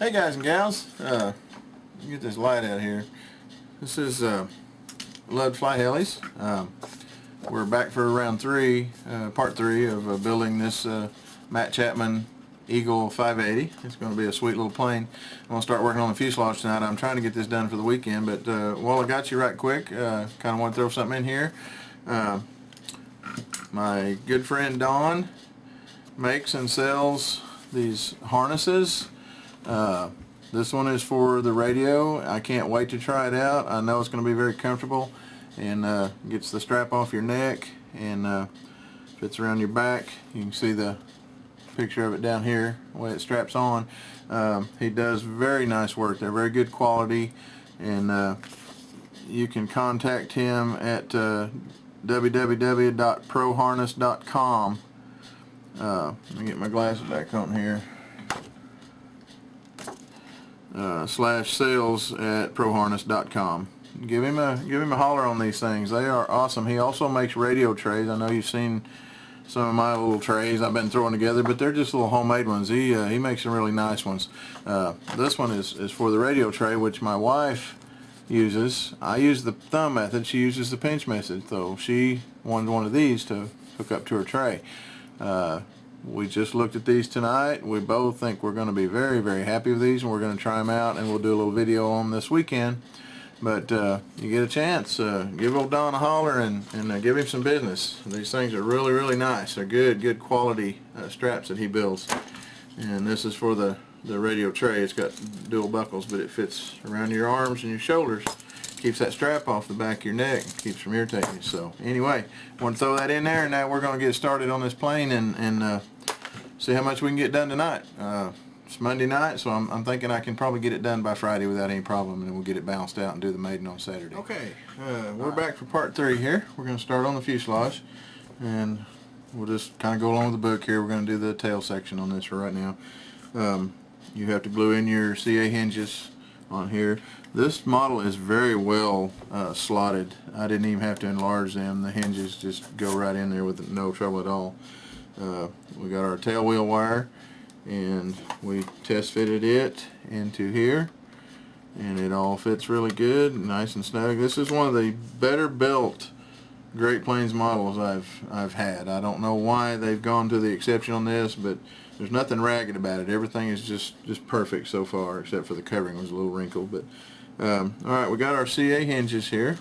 Hey guys and gals, get this light out here. This is Lud Fly Helis. We're back for round 3, part 3 of building this Matt Chapman Eagle 580. It's going to be a sweet little plane. I'm going to start working on the fuselage tonight. I'm trying to get this done for the weekend, but while I got you right quick, kind of want to throw something in here. My good friend Don makes and sells these harnesses. This one is for the radio. I can't wait to try it out. I know it's going to be very comfortable and gets the strap off your neck and fits around your back. You can see the picture of it down here, the way it straps on. He does very nice work. They're very good quality, and you can contact him at www.proharness.com. Let me get my glasses back on here. /sales at proharness.com. Give him a holler on these things. They are awesome. He also makes radio trays. I know you've seen some of my little trays I've been throwing together, but they're just little homemade ones. He makes some really nice ones. This one is for the radio tray, which my wife uses. I use the thumb method. She uses the pinch method. So she wanted one of these to hook up to her tray. We just looked at these tonight. We both think we're going to be very, very happy with these, and we're going to try them out, and we'll do a little video on this weekend. But you get a chance, give old Don a holler and give him some business. These things are really, really nice. They're good quality straps that he builds. And this is for the radio tray. It's got dual buckles, but it fits around your arms and your shoulders. Keeps that strap off the back of your neck, keeps from irritating you. So anyway, I want to throw that in there, and now we're going to get started on this plane and see how much we can get done tonight. It's Monday night, so I'm thinking I can probably get it done by Friday without any problem, and then we'll get it bounced out and do the maiden on Saturday. Okay, we're back for part 3 here. We're going to start on the fuselage, and we'll just kind of go along with the book here. We're going to do the tail section on this for right now. You have to glue in your CA hinges on here. This model is very well slotted. I didn't even have to enlarge them. The hinges just go right in there with no trouble at all. We got our tail wheel wire, and we test fitted it into here, and it all fits really good, nice and snug. This is one of the better built Great Plains models I've had. I don't know why they've gone to the exception on this, but there's nothing ragged about it. Everything is just perfect so far, except for the covering was a little wrinkled. But alright, we got our CA hinges here.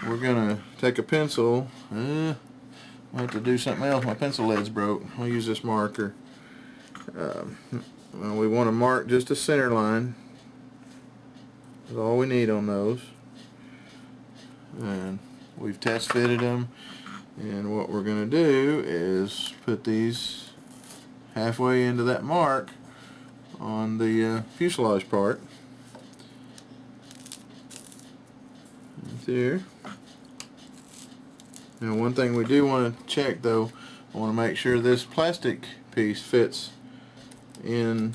We're gonna take a pencil. I'll have to do something else. My pencil lead's broke. I'll use this marker. Well, we want to mark just a center line. That's all we need on those. And we've test fitted them. And what we're going to do is put these halfway into that mark on the fuselage part. Right there. Now, one thing we do want to check, though, I want to make sure this plastic piece fits in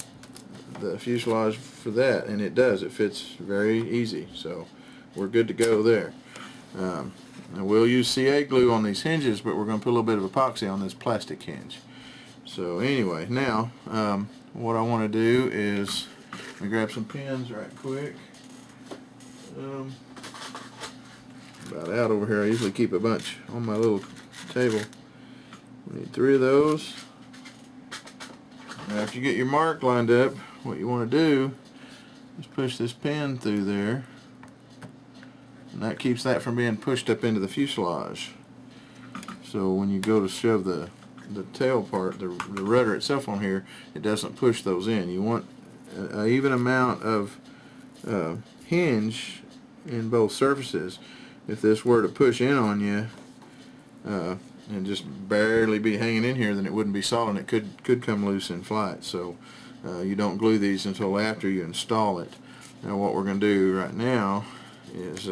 the fuselage for that, and it does. It fits very easy, so we're good to go there. Now we'll use CA glue on these hinges, but we're going to put a little bit of epoxy on this plastic hinge. So anyway, now what I want to do is let me grab some pins right quick. About out over here. I usually keep a bunch on my little table. We need 3 of those. Now after you get your mark lined up, what you want to do is push this pin through there, and that keeps that from being pushed up into the fuselage. So when you go to shove the tail part, the rudder itself on here, it doesn't push those in. You want an even amount of hinge in both surfaces. If this were to push in on you and just barely be hanging in here, then it wouldn't be solid, and it could come loose in flight. So you don't glue these until after you install it. Now what we're going to do right now is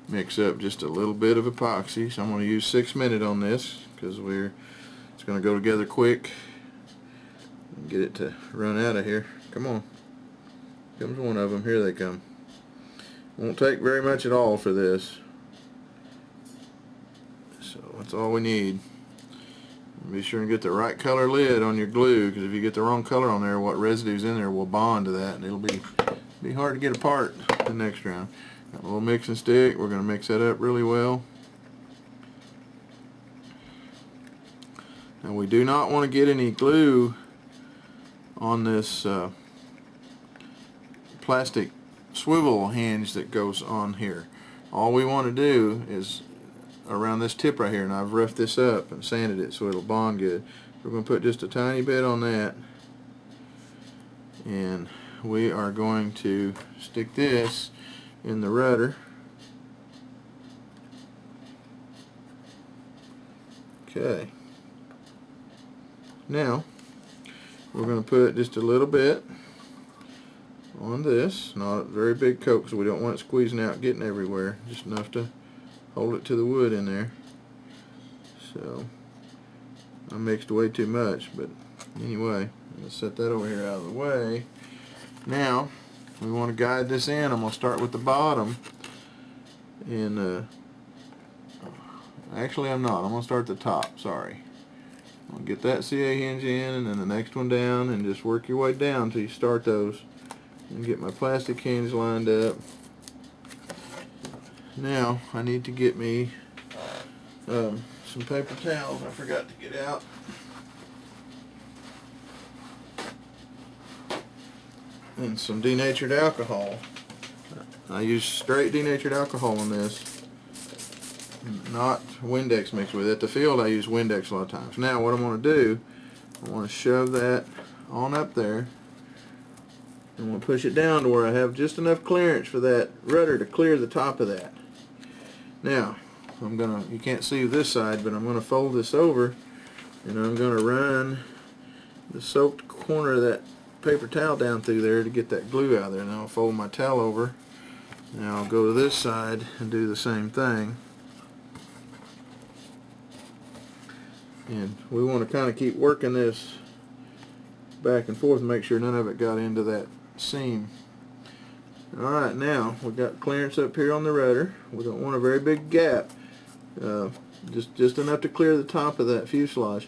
mix up just a little bit of epoxy. So I'm going to use 6-minute on this because it's going to go together quick. Get it to run out of here. Come on. Comes one of them. Here they come. Won't take very much at all for this. So that's all we need. Be sure and get the right color lid on your glue, because if you get the wrong color on there, what residue's in there will bond to that, and it'll be hard to get apart the next round. Got a little mixing stick. We're going to mix that up really well. Now we do not want to get any glue on this plastic swivel hinge that goes on here. All we want to do is around this tip right here, and I've roughed this up and sanded it so it'll bond good. We're going to put just a tiny bit on that, and we are going to stick this in the rudder. Okay. Now we're going to put just a little bit on this, not a very big coat because we don't want it squeezing out getting everywhere, just enough to hold it to the wood in there. So I mixed way too much, but anyway, I'm going to set that over here out of the way. Now we want to guide this in. I'm going to start with the bottom, and actually I'm not. I'm going to start at the top, sorry. I'll get that CA hinge in, and then the next one down, and just work your way down until you start those. And get my plastic hinge lined up. Now I need to get me some paper towels I forgot to get out. And some denatured alcohol. I use straight denatured alcohol on this, not Windex mixed with it. At the field I use Windex a lot of times. Now what I'm going to do, I want to shove that on up there. I'm going to push it down to where I have just enough clearance for that rudder to clear the top of that. Now you can't see this side, but I'm going to fold this over, and I'm going to run the soaked corner of that paper towel down through there to get that glue out of there. Now I'll fold my towel over. Now I'll go to this side and do the same thing. And we want to kind of keep working this back and forth and make sure none of it got into that seam. Alright, now we've got clearance up here on the rudder. We don't want a very big gap, just enough to clear the top of that fuselage.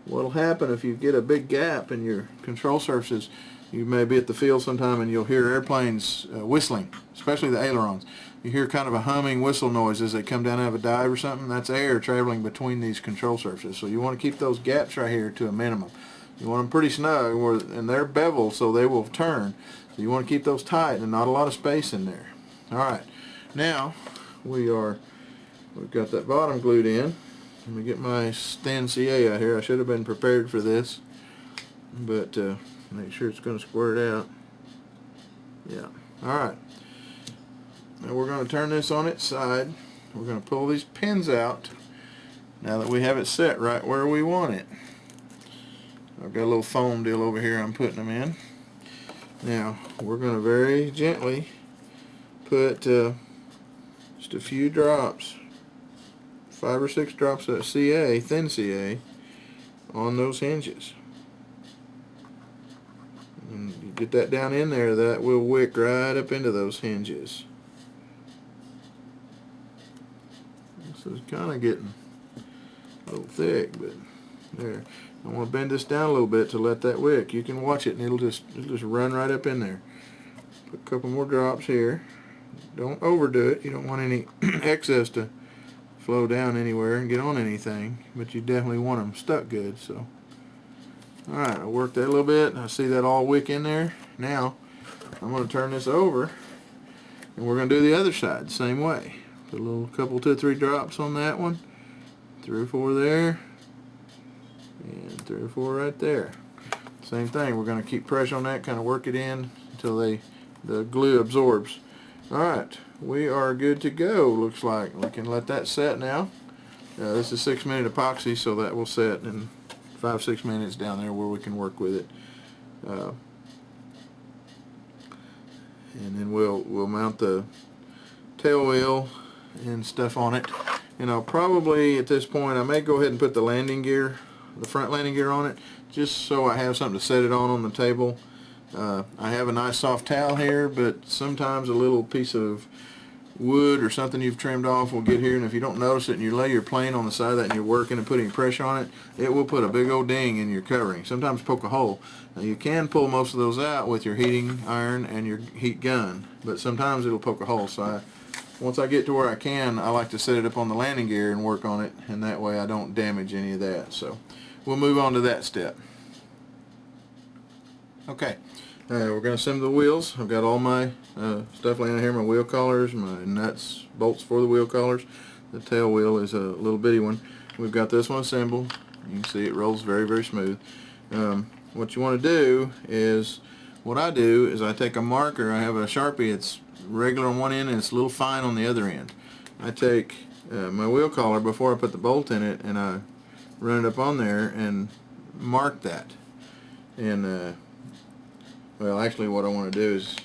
What'll happen if you get a big gap in your control surfaces, you may be at the field sometime and you'll hear airplanes whistling, especially the ailerons. You hear kind of a humming whistle noise as they come down out of a dive or something. That's air traveling between these control surfaces. So you want to keep those gaps right here to a minimum. You want them pretty snug, and they're beveled so they will turn. So you want to keep those tight and not a lot of space in there. Alright, now we've got that bottom glued in. Let me get my thin CA out here. I should have been prepared for this, but make sure it's going to squirt out. Yeah. Alright. Now we're going to turn this on its side. We're going to pull these pins out now that we have it set right where we want it. I've got a little foam deal over here I'm putting them in. Now we're going to very gently put just a few drops, 5 or 6 drops of CA, thin CA, on those hinges. And you get that down in there, that will wick right up into those hinges. This is kind of getting a little thick, but there. I want to bend this down a little bit to let that wick. You can watch it and it'll just run right up in there. Put a couple more drops here. Don't overdo it. You don't want any excess to flow down anywhere and get on anything, but you definitely want them stuck good. So, alright, I worked that a little bit. I see that all wick in there. Now I'm going to turn this over, and we're going to do the other side the same way. Put a little couple, 2 or 3 drops on that one, 3 or 4 there, and 3 or 4 right there. Same thing, we're going to keep pressure on that, kind of work it in until the glue absorbs. Alright, we are good to go, looks like. We can let that set now. This is 6-minute epoxy, so that will set in 5-6 minutes down there where we can work with it. And then we'll mount the tail wheel and stuff on it. And I'll probably, at this point, I may go ahead and put the landing gear, the front landing gear on it, just so I have something to set it on the table. I have a nice soft towel here, but sometimes a little piece of wood or something you've trimmed off will get here, and if you don't notice it and you lay your plane on the side of that and you're working and putting pressure on it, it will put a big old ding in your covering, sometimes poke a hole. Now you can pull most of those out with your heating iron and your heat gun, but sometimes it'll poke a hole. So once I get to where I can, I like to set it up on the landing gear and work on it, and that way I don't damage any of that. So we'll move on to that step. Okay, we're going to assemble the wheels. I've got all my stuff laying here, my wheel collars, my nuts, bolts for the wheel collars. The tail wheel is a little bitty one. We've got this one assembled. You can see it rolls very, very smooth. What you want to do is, what I do is I take a marker. I have a Sharpie. It's regular on one end and it's a little fine on the other end. I take my wheel collar before I put the bolt in it, and I run it up on there and mark that. And well, actually what I want to do is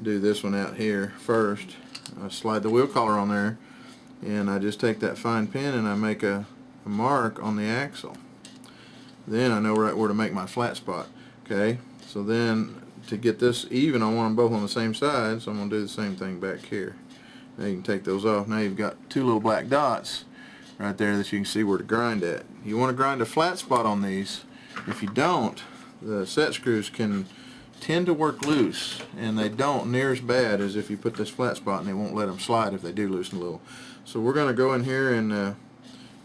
do this one out here first. I slide the wheel collar on there, and I just take that fine pin and I make a mark on the axle. Then I know right where to make my flat spot. Okay, so then to get this even, I want them both on the same side, so I'm going to do the same thing back here. Now you can take those off. Now you've got two little black dots right there that you can see where to grind at. You want to grind a flat spot on these. If you don't, the set screws can tend to work loose, and they don't near as bad as if you put this flat spot, and they won't let them slide if they do loosen a little. So we're going to go in here and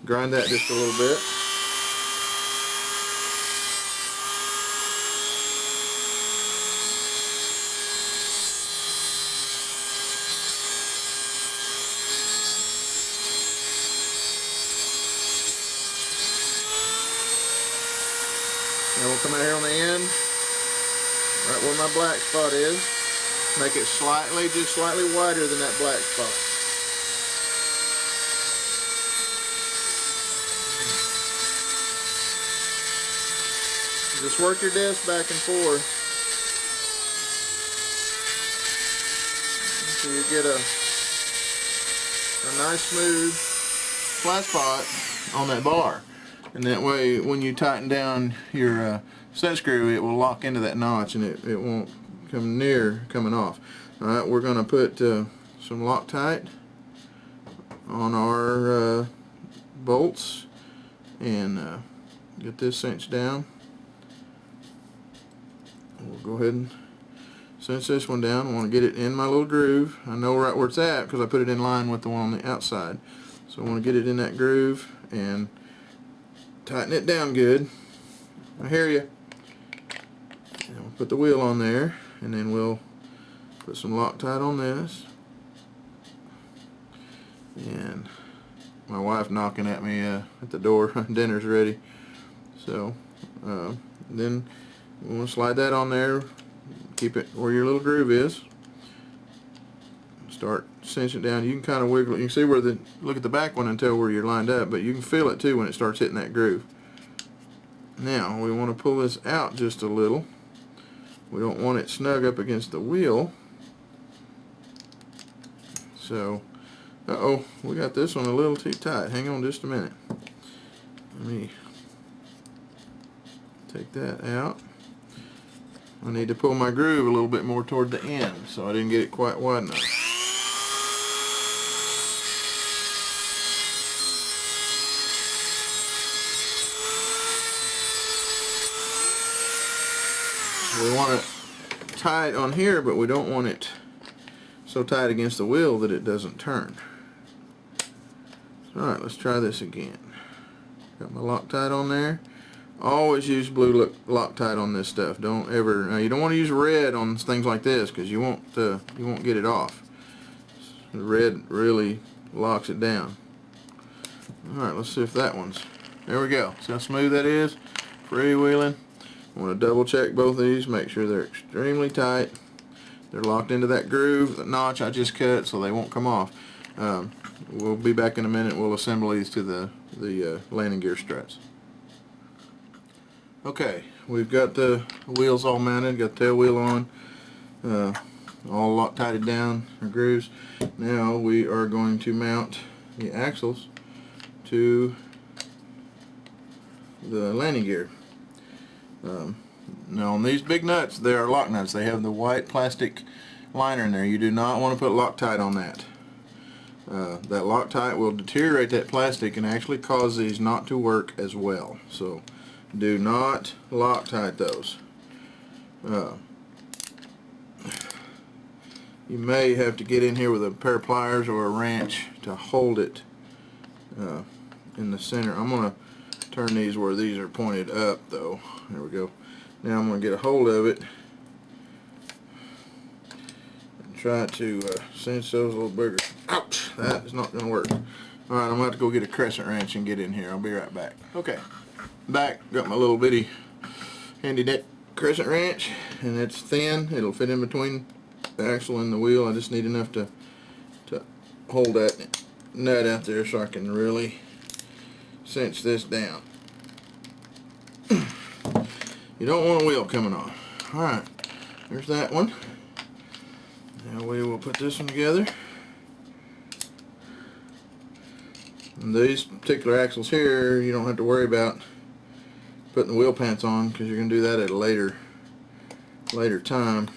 grind that just a little bit. Now we'll come out here on the end, right where my black spot is, make it just slightly wider than that black spot. Just work your disc back and forth until you get a nice smooth flat spot on that bar. And that way, when you tighten down your set screw, it will lock into that notch, and it won't come near coming off. Alright, we're going to put some Loctite on our bolts and get this cinched down. We'll go ahead and cinch this one down. I want to get it in my little groove. I know right where it's at because I put it in line with the one on the outside. So I want to get it in that groove and tighten it down good. I hear you. And we'll put the wheel on there, and then we'll put some Loctite on this. And my wife knocking at me at the door. Dinner's ready. So then we want to slide that on there. Keep it where your little groove is. Start cinching it down. You can kind of wiggle it. You can see where look at the back one and tell where you're lined up, but you can feel it too when it starts hitting that groove. Now we want to pull this out just a little. We don't want it snug up against the wheel. So, we got this one a little too tight. Hang on just a minute. Let me take that out. I need to pull my groove a little bit more toward the end, so I didn't get it quite wide enough. We want it tight on here, but we don't want it so tight against the wheel that it doesn't turn. Alright, let's try this again. Got my Loctite on there. Always use blue Loctite on this stuff. Don't ever. Now you don't want to use red on things like this because you won't get it off. The red really locks it down. All right, let's see if that one's. There we go. See how smooth that is? Freewheeling. I want to double check both of these. Make sure they're extremely tight. They're locked into that groove, the notch I just cut, so they won't come off. We'll be back in a minute. We'll assemble these to the landing gear struts. Okay, we've got the wheels all mounted, got the tail wheel on, all Loctited down, our grooves. Now we are going to mount the axles to the landing gear. Now on these big nuts, they are lock nuts. They have the white plastic liner in there. You do not want to put Loctite on that. That Loctite will deteriorate that plastic and actually cause these not to work as well. So do not Loctite those. You may have to get in here with a pair of pliers or a wrench to hold it in the center. I'm going to turn these where these are pointed up though. There we go. Now I'm going to get a hold of it and try to cinch those a little bigger. Ouch! That is not going to work. Alright, I'm going to have to go get a crescent wrench and get in here. I'll be right back. Okay, back. Got my little bitty handy neck crescent wrench, and it's thin. It'll fit in between the axle and the wheel. I just need enough to hold that nut out there so I can really cinch this down. You don't want a wheel coming off. Alright, there's that one. Now we will put this one together. And these particular axles here, you don't have to worry about putting the wheel pants on, because you're going to do that at a later time.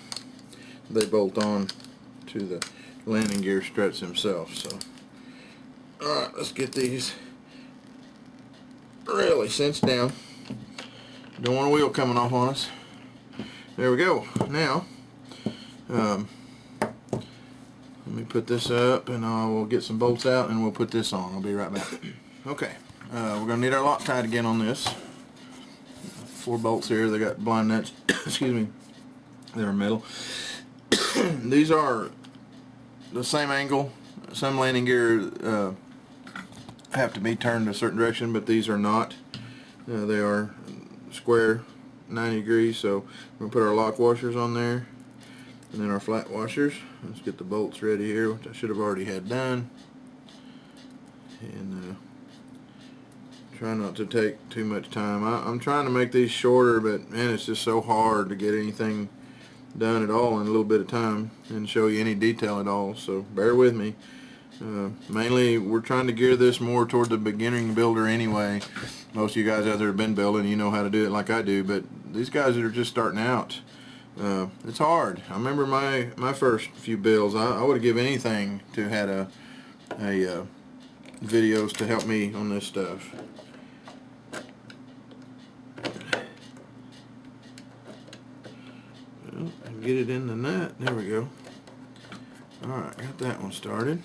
They bolt on to the landing gear struts themselves. So, alright, let's get these really cinched down. Don't want a wheel coming off on us. There we go. Now, let me put this up, and I will get some bolts out, and we'll put this on. I'll be right back. Okay, we're going to need our Loctite again on this. 4 bolts here. They got blind nuts. Excuse me. They're metal. These are the same angle. Some landing gear have to be turned a certain direction, but these are not. They are square 90 degrees. So we're going to put our lock washers on there, and then our flat washers. Let's get the bolts ready here, which I should have already had done. And try not to take too much time. I'm trying to make these shorter, but man, it's just so hard to get anything done at all in a little bit of time and show you any detail at all, so bear with me. Mainly we're trying to gear this more toward the beginning builder anyway. Most of you guys out there have been building, you know how to do it like I do, but these guys that are just starting out, it's hard. I remember my first few builds, I would have given anything to had a videos to help me on this stuff. Get it in the nut. There we go. Alright, got that one started.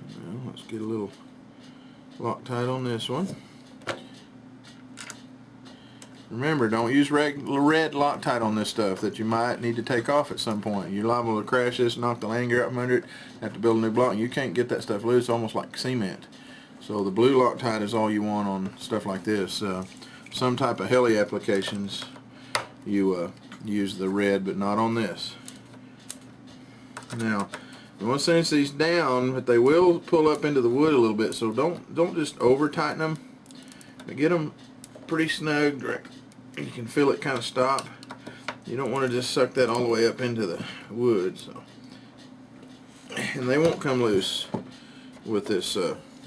Now let's get a little Loctite on this one. Remember, don't use red Loctite on this stuff that you might need to take off at some point. You're liable to crash this, knock the landing gear out from under it, have to build a new block, and you can't get that stuff loose. It's almost like cement. So the blue Loctite is all you want on stuff like this. Some type of heli applications, you use the red, but not on this. Now, you want to cinch these down, but they will pull up into the wood a little bit, so don't just over tighten them. But get them pretty snug. You can feel it kind of stop. You don't want to just suck that all the way up into the wood. So, and they won't come loose with this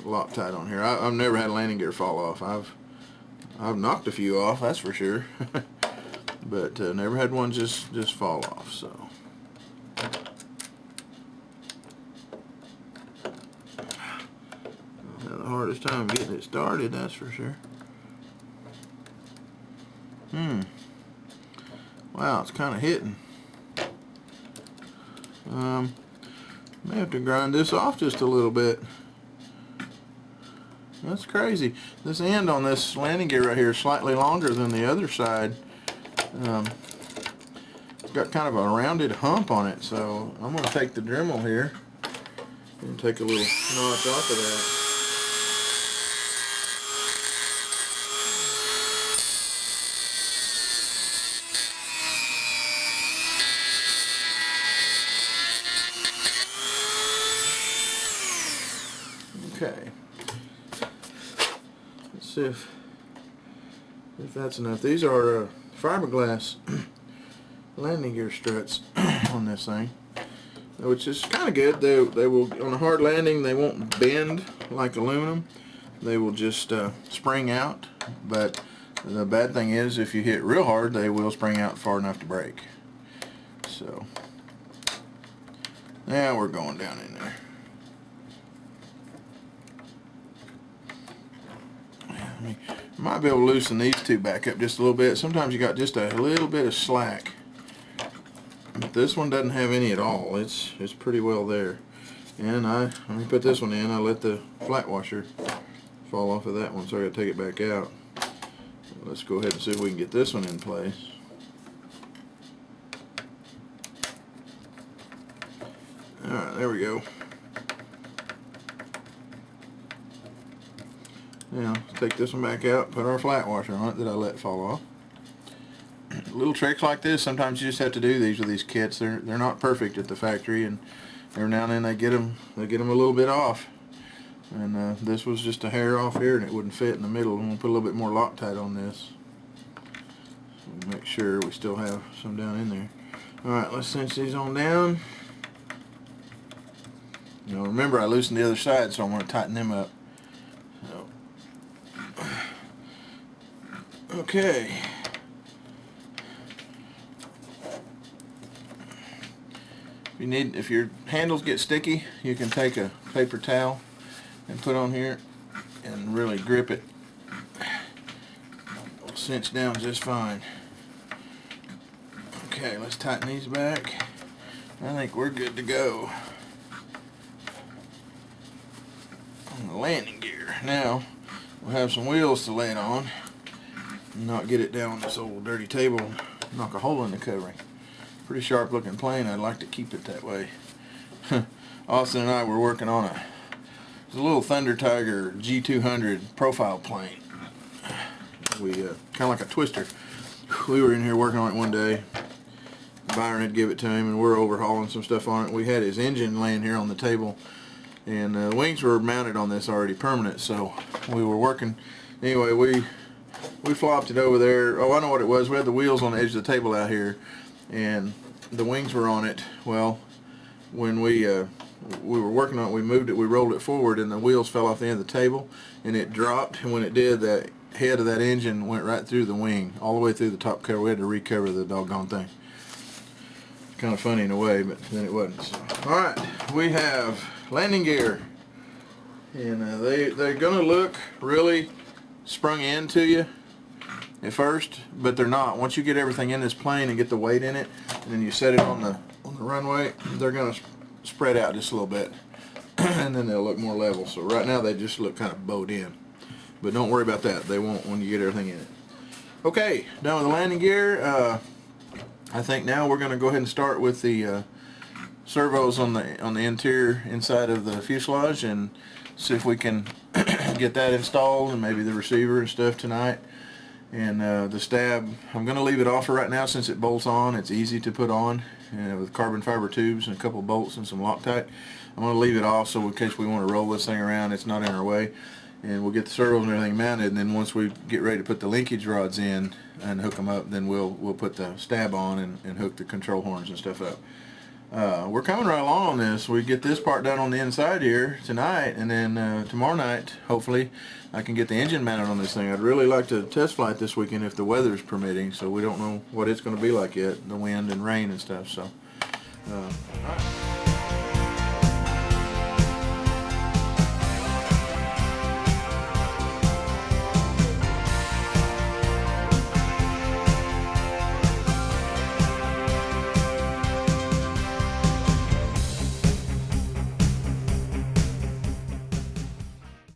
Loctite on here. I've never had a landing gear fall off. I've knocked a few off, that's for sure. But never had one just fall off. So I've had the hardest time getting it started, that's for sure. Wow, it's kind of hitting. May have to grind this off just a little bit. That's crazy. This end on this landing gear right here is slightly longer than the other side. It's got kind of a rounded hump on it, so I'm going to take the Dremel here and take a little notch off of that. Okay, let's see if that's enough. These are fiberglass landing gear struts on this thing, which is kind of good. They will, on a hard landing, they won't bend like aluminum. They will just spring out. But the bad thing is, if you hit real hard, they will spring out far enough to break. So Now we're going down in there. Might be able to loosen these two back up just a little bit. Sometimes you got just a little bit of slack, but this one doesn't have any at all. It's pretty well there. And let me put this one in. I let the flat washer fall off of that one, so I got to take it back out. Let's go ahead and see if we can get this one in place. Alright, there we go. Now, take this one back out, put our flat washer on it that I let fall off. Little tricks like this, sometimes you just have to do these with these kits. They're not perfect at the factory, and every now and then they get them a little bit off. And this was just a hair off here, and it wouldn't fit in the middle. I'm going to put a little bit more Loctite on this. So make sure we still have some down in there. Alright, let's cinch these on down. Now remember, I loosened the other side, so I'm going to tighten them up. So, okay. If your handles get sticky, you can take a paper towel and put on here and really grip it. It'll cinch down just fine. Okay, let's tighten these back. I think we're good to go on the landing gear. Now we'll have some wheels to lay it on and not get it down on this old dirty table and knock a hole in the covering. Pretty sharp looking plane. I'd like to keep it that way. Austin and I were working on a little Thunder Tiger G200 profile plane. We kind of like a twister. We were in here working on it one day. Byron had give it to him, and we're overhauling some stuff on it. We had his engine laying here on the table, and the wings were mounted on this already permanent, so we were working. Anyway, we flopped it over there. Oh, I know what it was. We had the wheels on the edge of the table out here, and the wings were on it. Well, when we were working on it, we moved it, we rolled it forward, and the wheels fell off the end of the table, and it dropped. And when it did, the head of that engine went right through the wing, all the way through the top cover. We had to recover the doggone thing. Kind of funny in a way, but then it wasn't. So, all right, we have landing gear, and they're gonna look really sprung into you at first, but they're not. Once you get everything in this plane and get the weight in it, and then you set it on the runway, they're gonna spread out just a little bit, and then they'll look more level. So right now they just look kind of bowed in, but don't worry about that. They won't when you get everything in it. Okay, done with the landing gear. I think now we're going to go ahead and start with the servos on the interior inside of the fuselage, and see if we can get that installed, and maybe the receiver and stuff tonight. And the stab, I'm going to leave it off for right now since it bolts on. It's easy to put on with carbon fiber tubes and a couple bolts and some Loctite. I'm going to leave it off so in case we want to roll this thing around, it's not in our way. And we'll get the servos and everything mounted, and then once we get ready to put the linkage rods in and hook them up, then we'll put the stab on and hook the control horns and stuff up. We're coming right along on this. We get this part done on the inside here tonight, and then tomorrow night, hopefully, I can get the engine mounted on this thing. I'd really like to test flight this weekend if the weather's permitting, so we don't know what it's going to be like yet, the wind and rain and stuff. So, all right.